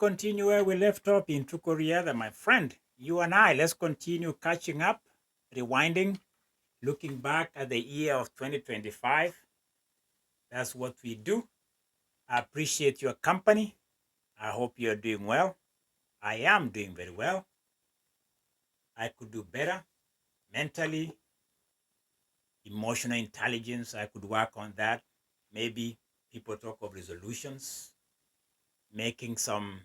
continue where we left off in Korea, my friend. You and I, let's continue catching up, rewinding, looking back at the year of 2025. That's what we do. I appreciate your company. I hope you're doing well. I am doing very well. I could do better mentally, emotional intelligence. I could work on that. Maybe people talk of resolutions, making some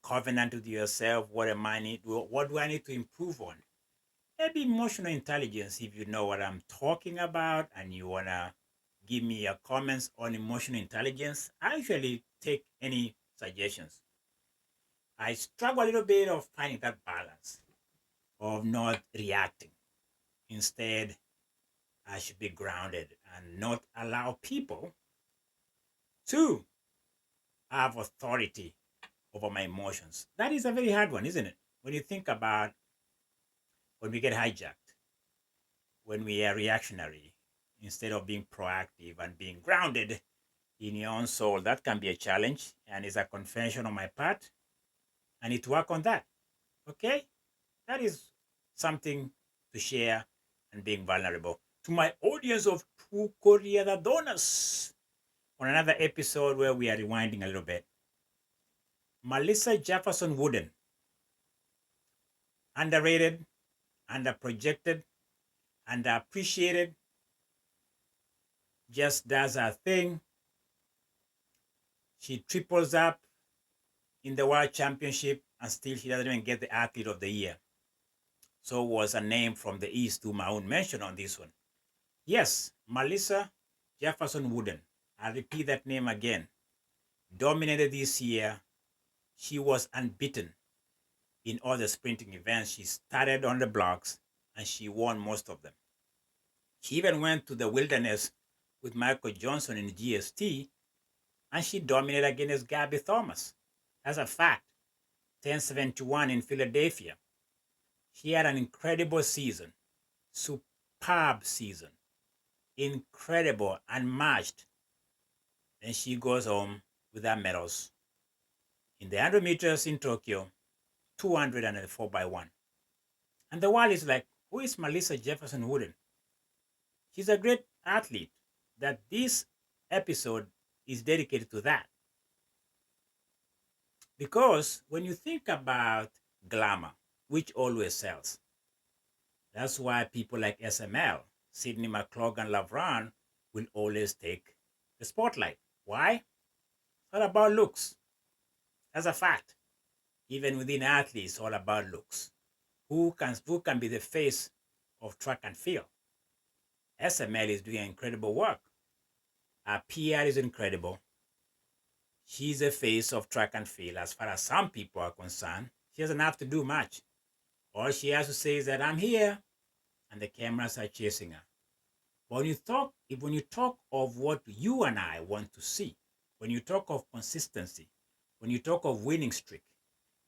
covenant with yourself. What do I need to improve on? Maybe emotional intelligence, if you know what I'm talking about and you want to give me your comments on emotional intelligence. I usually take any suggestions. I struggle a little bit of finding that balance of not reacting. Instead, I should be grounded and not allow people to have authority over my emotions. That is a very hard one, isn't it? When you think about when we get hijacked, when we are reactionary, instead of being proactive and being grounded in your own soul, that can be a challenge and is a confession on my part. I need to work on that. Okay? That is something to share and being vulnerable to my audience of True Korea the donors on another episode where we are rewinding a little bit. Melissa-Jefferson Wooden, underrated, underprojected, underappreciated, just does her thing. She triples up in the World Championship and still she doesn't even get the Athlete of the Year. So was a name from the East to my own mention on this one. Yes, Melissa-Jefferson Wooden. I'll repeat that name again. Dominated this year. She was unbeaten in all the sprinting events. She started on the blocks and she won most of them. She even went to the wilderness with Michael Johnson in GST and she dominated against Gabby Thomas. That's a fact. 1071 in Philadelphia. She had an incredible season, superb season, incredible, unmatched. Then she goes home with her medals in the 100 meters in Tokyo, 200 and 4x1. And the world is like, who is Melissa-Jefferson Wooden? She's a great athlete. That this episode is dedicated to that. Because when you think about glamour, which always sells, that's why people like SML, Sydney McClogan Lavran, will always take the spotlight. Why? It's all about looks. That's a fact. Even within athletes, it's all about looks. Who can be the face of track and field? SML is doing incredible work. Her PR is incredible. She's the face of track and field as far as some people are concerned. She doesn't have to do much. All she has to say is that I'm here and the cameras are chasing her. But when you talk of what you and I want to see, when you talk of consistency, when you talk of winning streak,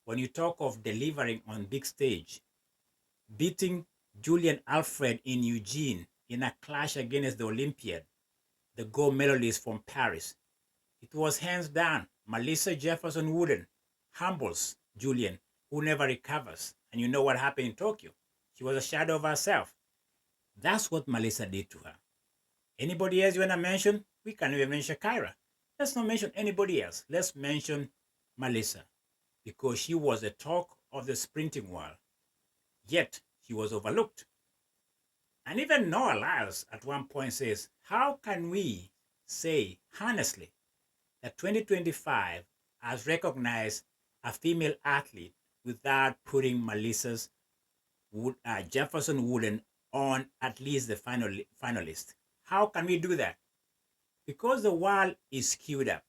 when you talk of delivering on big stage, beating Julian Alfred in Eugene in a clash against the Olympiad, the gold medalist from Paris, it was hands down Melissa-Jefferson Wooden humbles Julian, who never recovers. And you know what happened in Tokyo? She was a shadow of herself. That's what Melissa did to her. Anybody else you want to mention? We can't even mention Kyra. Let's not mention anybody else. Let's mention Melissa, because she was the talk of the sprinting world. Yet she was overlooked. And even Noah Lyles at one point says, how can we say honestly that 2025 has recognized a female athlete without putting Melissa's Jefferson Wooden on at least the finalist? How can we do that? Because the world is skewed up.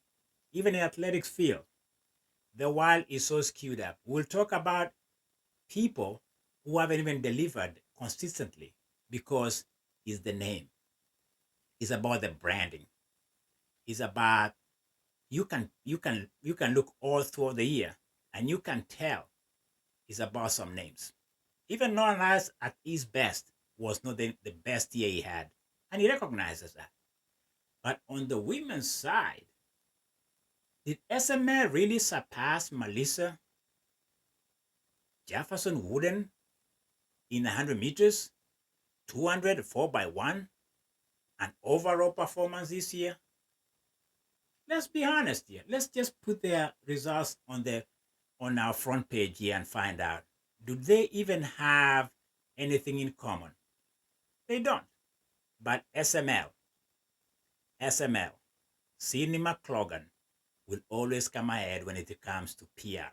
Even in athletics field, the world is so skewed up. We'll talk about people who haven't even delivered consistently because it's the name. It's about the branding. It's about you can look all through the year and you can tell it's about some names. Even Noah Lyles at his best was not the best year he had, and he recognizes that. But on the women's side, Did SML really surpass Melissa-Jefferson Wooden in 100 meters, 200 4x1, and overall performance this year? Let's be honest here. Let's just put their results on our front page here and find out. Do they even have anything in common? They don't. But SML, Sidney McClogan, will always come ahead when it comes to PR,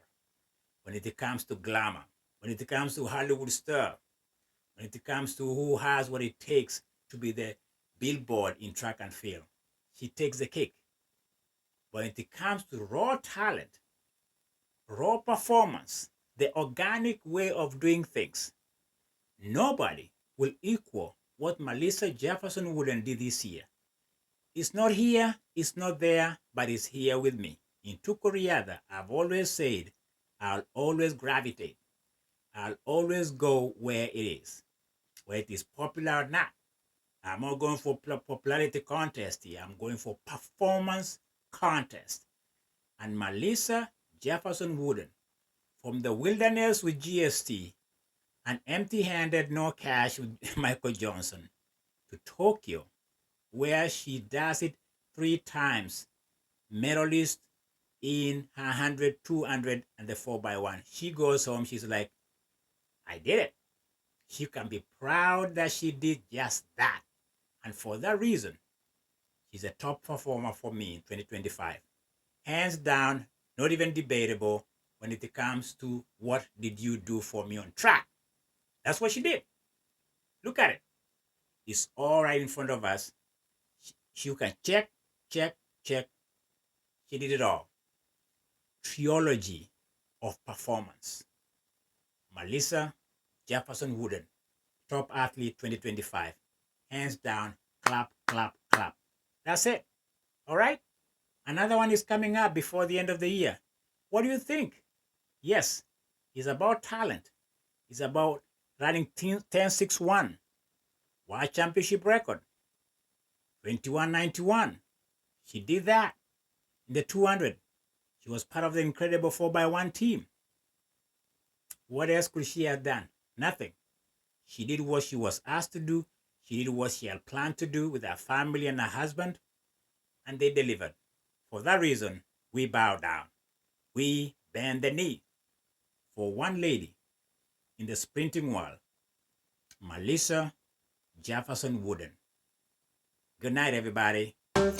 when it comes to glamour, when it comes to Hollywood star, when it comes to who has what it takes to be the billboard in track and field. She takes the cake. But when it comes to raw talent, raw performance, the organic way of doing things, nobody will equal what Melissa-Jefferson Wooden did this year. It's not here, it's not there, but it's here with me. In Tukuriada, I've always said, I'll always gravitate. I'll always go where it is, where it is popular or not. I'm not going for popularity contest here. I'm going for performance contest. And Melissa-Jefferson Wooden, from the wilderness with GST and empty-handed, no cash with Michael Johnson, to Tokyo, where she does it 3 times, medalist in her 100, 200, and the 4x1. She goes home, she's like, I did it. She can be proud that she did just that. And for that reason, she's a top performer for me in 2025. Hands down, not even debatable when it comes to what did you do for me on track. That's what she did. Look at it. It's all right in front of us. You can check. She did it all. Trilogy of performance. Melissa-Jefferson Wooden, top athlete 2025. Hands down, clap. That's it. All right? Another one is coming up before the end of the year. What do you think? Yes, it's about talent. It's about running 10.61. World championship record. 21.91. She did that in the 200. She was part of the incredible 4x1 team. What else could she have done? Nothing. She did what she was asked to do. She did what she had planned to do with her family and her husband, and they delivered. For that reason, we bow down. We bend the knee for one lady in the sprinting world, Melissa-Jefferson Wooden. Good night, everybody. What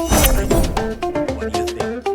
do you think?